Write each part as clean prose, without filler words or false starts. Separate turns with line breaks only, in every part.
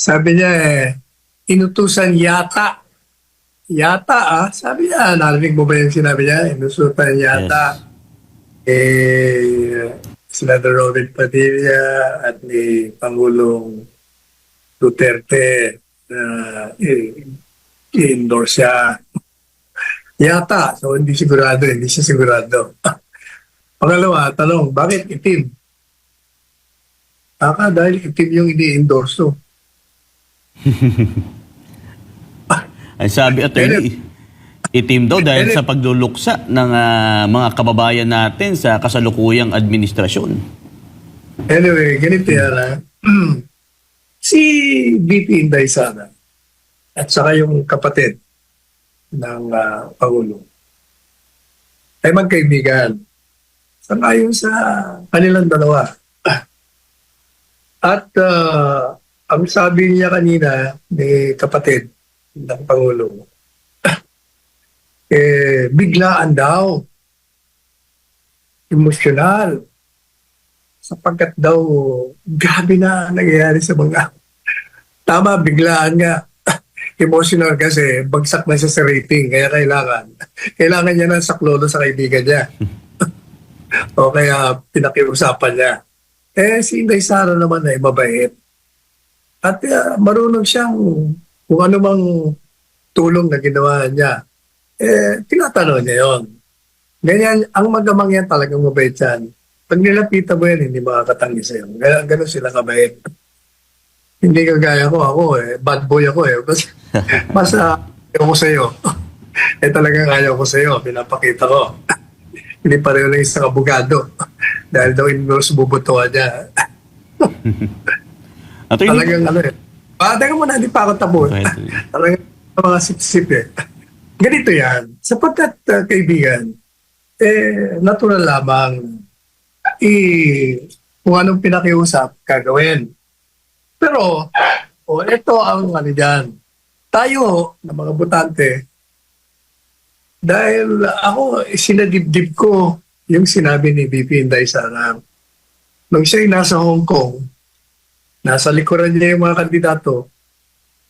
Sabi niya inutusan yata. Yata sabi niya, narinig mo ba yung sinabi niya? Inutusan yata.
Yes.
Senador Robin Padilla at ni Pangulong Duterte na i-endorse siya. Yata. So, hindi sigurado. Hindi siya sigurado. Pangalawa, tanong, bakit itim? Dahil itim yung ini-endorso.
Ay sabi attorney, itim daw dahil sa pagluluksa ng mga kababayan natin sa kasalukuyang administrasyon.
Anyway, ganito yan Si VP Inday Sara at saka yung kapatid ng Pangulo ay magkaibigan. Sangayon sa kanilang dalawa. At ang sabi niya kanina ni kapatid ng Pangulo, biglaan daw, emosyonal, sapagkat daw grabe na nangyayari sa mga tama, biglaan nga. Emotional kasi bagsak na siya sa rating, kaya kailangan niya ng saklolo sa kaibigan niya. O kaya pinakiusapan niya. Si Inday Sara naman ay mabait. At marunong siyang kung ano mang tulong na ginawa niya. Tinatanong niya yon. Ganyan, ang magamang yan talagang mabait yan. Pag nilapitan mo yan, hindi makakatangi sa'yo. Ganon sila kabait. Hindi kagaya ko, bad boy ako Basta ayaw ko sa'yo. Talagang ayaw ko sa'yo, pinapakita ko. Hindi pareho lang isang abogado. Dahil daw endorse bubutuan niya. Talagang teka muna, hindi pa ako tapos. Talagang mga sip-sip Ganito yan. Sapagkat kaibigan, natural lamang kung anong pinakiusap, gagawin. Pero, ito ang dyan. Tayo, na mga botante, dahil ako, sinadibdib ko yung sinabi ni VP Inday Sara. Nung siya'y nasa Hong Kong, nasa likuran niya yung mga kandidato,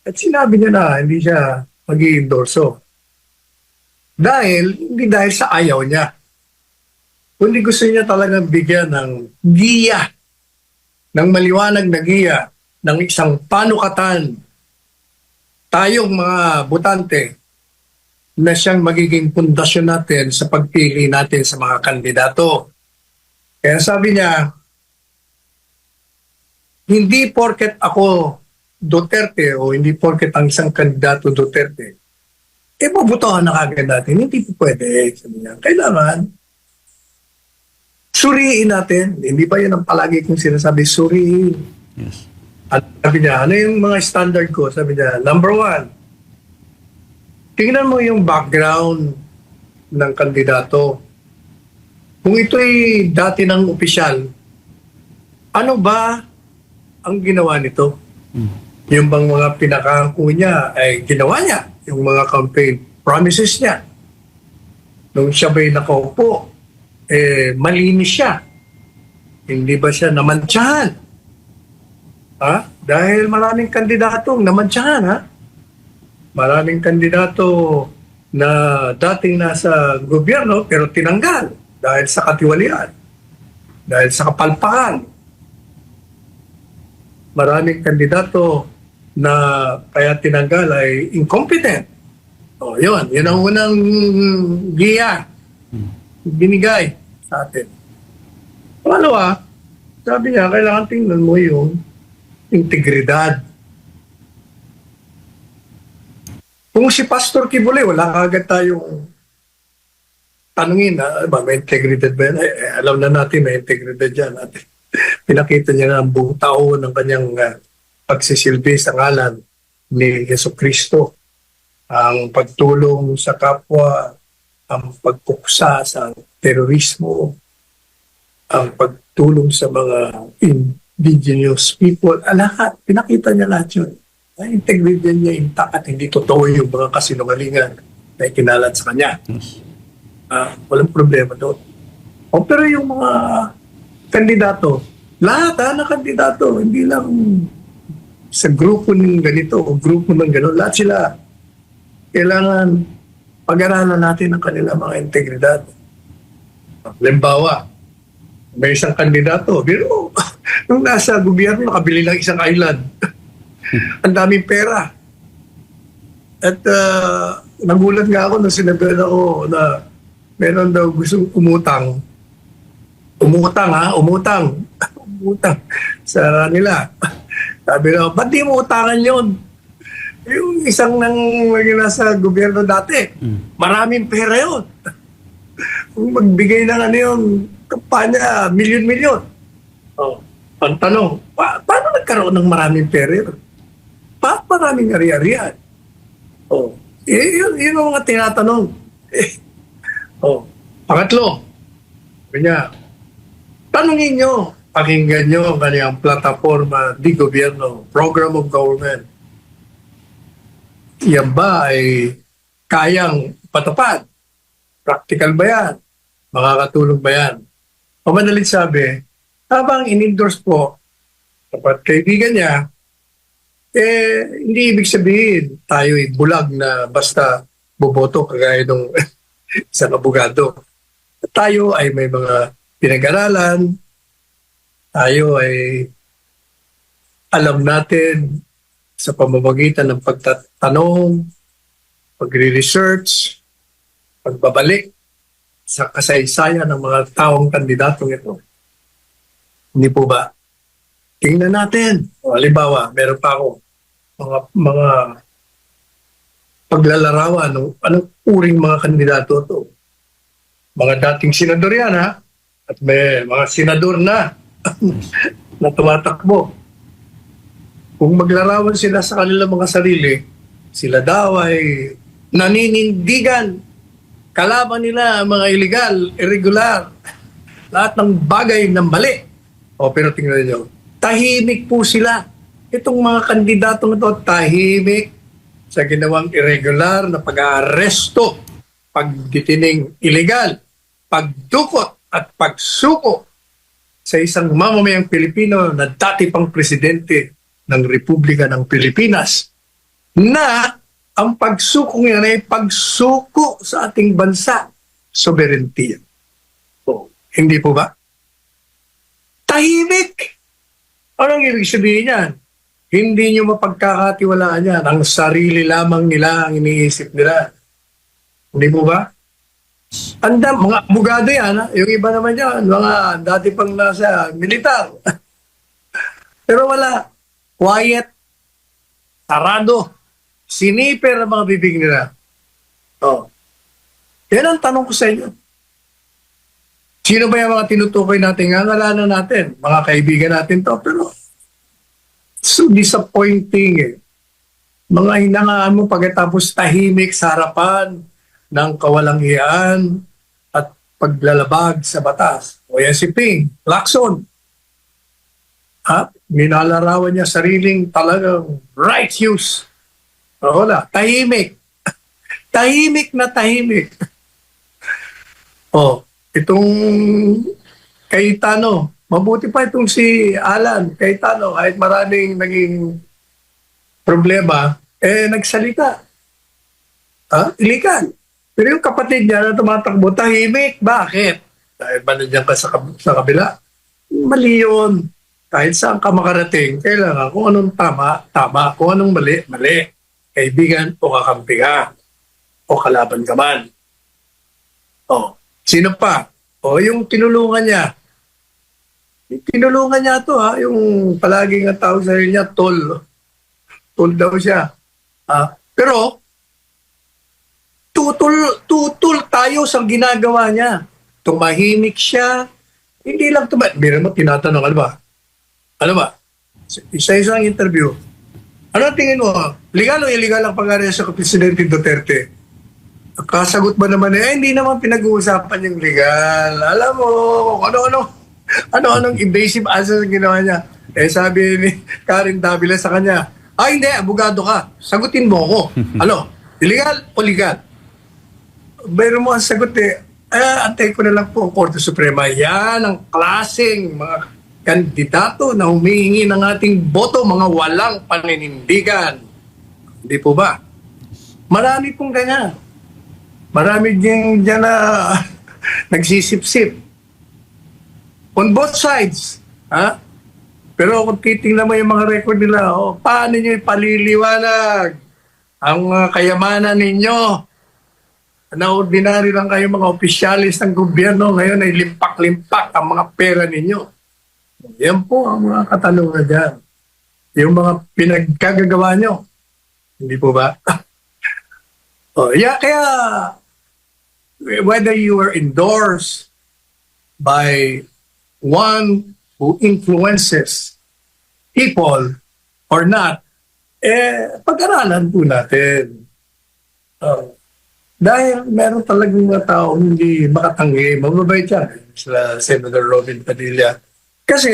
at sinabi niya na hindi siya mag-i-endorso. Hindi dahil sa ayaw niya. Kundi gusto niya talagang bigyan ng giya, ng maliwanag na giya, ng isang panukatan, tayong mga botante, na siyang magiging pundasyon natin sa pagpili natin sa mga kandidato. Kaya sabi niya, hindi porket ako Duterte o hindi porket ang isang kandidato Duterte, mabutohan na kagad natin. Hindi po pwede. Sabi niya, kailangan suriin natin. Hindi ba yan ang palagi kong sinasabi? Suriin.
Yes.
At sabi niya, ano yung mga standard ko? Sabi niya, number 1, tingnan mo yung background ng kandidato. Kung ito'y dati ng opisyal, ano ba ang ginawa nito? Yung bang mga pinakangako niya ay ginawa niya. Yung mga campaign promises niya. Nung siya ba'y nakaupo, malinis siya. Hindi ba siya namantsahan? Dahil maraming kandidatong namantsahan, Maraming kandidato na dating nasa gobyerno pero tinanggal dahil sa katiwalian, dahil sa kapalpakan. Maraming kandidato na kaya tinanggal ay incompetent. Yun ang unang giya binigay sa atin. Pangalawa, sabi niya, kailangan tingnan mo yung integridad. Kung si Pastor Quibole, wala kagad tayong tanungin, may integridad ba yan? Alam na natin may integridad yan. At pinakita niya na ang buong tao ng kanyang pagsisilbi sa ngalan ni Jesucristo. Ang pagtulong sa kapwa, ang pagpuksa sa terorismo, ang pagtulong sa mga indigenous people, lahat. Pinakita niya lahat yun. Ay, integridad niya intact at hindi totoo yung mga kasinungalingan na ikinalat sa kanya. Walang problema doon. Pero yung mga kandidato, lahat na kandidato, hindi lang sa grupo ng ganito o grupo ng gano'n, lahat sila kailangan pag-aralan natin ang kanilang mga integridad. Halimbawa, may isang kandidato, pero nung nasa gobyerno, nakabili lang isang island. Ang daming pera. At nagulat nga ako nung sinabihan ako na meron daw gustong umutang. Umutang sa nila. Sabi na, ba't di mo utangan yun? Yung isang nang nasa gobyerno dati, maraming pera yun. Kung magbigay ng ano yung kampanya, milyon-milyon. Oh, ang tanong, paano nagkaroon ng maraming pera yun? Maraming ari-arian? Oh, yun ang mga tinatanong. Pangatlo, kanya, tanungin nyo, pakinggan nyo ang kanyang plataforma di gobyerno, program of government. Yan ba ay kayang patupad? Practical ba yan? Makakatulong ba yan? O madalit sabi, habang in-endorse po, dapat kaibigan niya, hindi ibig sabihin tayo'y bulag na basta boboto kagaya ng isang abogado. Tayo ay may mga pinag-aralan, tayo ay alam natin sa pamamagitan ng pagtatanong, pagre-research, pagbabalik sa kasaysayan ng mga taong kandidatong ito. Hindi po ba? Tingnan natin. Halimbawa, meron pa ako mga paglalarawan ng anong uring mga kandidato to. Mga dating senador yan, ha? At may mga senador na na tumatakbo. Kung maglarawan sila sa kanilang mga sarili, sila daw ay naninindigan. Kalaban nila ang mga illegal, irregular, lahat ng bagay ng mali. Pero tingnan nyo, tahimik po sila. Itong mga kandidatong ito, tahimik sa ginawang irregular na pag-aaresto, pagditining illegal, pagdukot at pagsuko sa isang mamamayang Pilipino na dati pang presidente ng Republika ng Pilipinas, na ang pagsuko niya ay pagsuko sa ating bansa, sovereignty. Hindi po ba? Tahimik! Anong ibig sabihin yan? Hindi nyo mapagkakatiwalaan yan. Ang sarili lamang nila ang iniisip nila. Hindi po ba? Mga abogado yan. Ha? Yung iba naman yan, mga dati pang nasa militar. Pero wala. Quiet. Sarado. Siniper ang mga bibig nila. Yan ang tanong ko sa inyo. Sino ba yung mga tinutukoy natin? Ngangalanan natin. Mga kaibigan natin to. Pero so disappointing eh. Mga hinangaan mo pagkatapos tahimik sa harapan ng kawalangian at paglalabag sa batas. O yan si Ping, Lacson. Nilalarawan niya sariling talagang righteous. Wala, tahimik. Tahimik na tahimik. Itong Cayetano, mabuti pa itong si Alan Cayetano, kahit maraming naging problema, nagsalita. Ilikan. Pero yung kapatid niya na tumatakbo, tahimik. Bakit? Dahil ba nandiyan ka sa kabila? Mali yun. Kahit saan ka makarating, kailangan kung anong tama, tama. Kung anong mali, mali. Kaibigan o kakampi ka. O kalaban ka man. Sino pa? Yung tinulungan niya. Tinulungan niya to, yung palaging ang tawag sa niya, tol. Tol daw siya. Pero, tutol tayo sa ginagawa niya. Tumahimik siya. Hindi lang tumahimik. Bira mo, tinatanong, ano ba? Isa-isang interview. Ano tingin mo? Legal o illegal ang pag-aresto sa Presidente Duterte? Kasagot ba naman hindi naman pinag-uusapan yung legal. Alam mo, ano-anong invasive answer ang ginawa niya. Sabi ni Karen Davila sa kanya, hindi, abogado ka. Sagutin mo ako. Illegal o legal? Meron mo ang sagot antay ko na lang po ang Korte Suprema. Yan ang klaseng mga kandidato na humihingi ng ating boto, mga walang paninindigan. Hindi po ba? Marami pong ganyan. Marami din dyan na nagsisip-sip. On both sides. Ha? Pero kung titingnan mo yung mga record nila, paano nyo ipaliliwanag ang kayamanan ninyo? Na ordinary lang kayo mga opisyalis ng gobyerno, ngayon ay limpak-limpak ang mga pera ninyo. Yan po ang mga katanungan dyan. Yung mga pinagkagagawa nyo. Hindi po ba? Kaya whether you were endorsed by one who influences people or not, pag-aralan po natin. Dahil meron talagang mga tao hindi makatanggi, mababait yan, sila Senator Robin Padilla. Kasi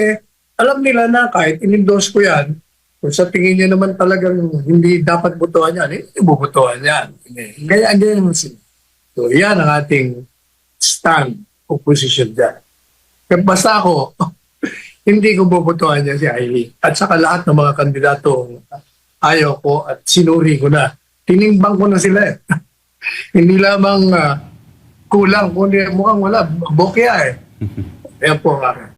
alam nila na kahit in-endorse ko yan, kung sa tingin niya naman talagang hindi dapat botohan yan, ibubotohan yan. Kaya ganyan naman sila. So yan ang ating stand o position dyan. Kaya basta ako, hindi ko bobotohan niya si Ailey. At saka lahat ng mga kandidato ayaw ko at sinuri ko na. Tinimbang ko na sila eh. Hindi lamang kulang, kundi mukhang wala. Bokya eh. Ayan po ang akin.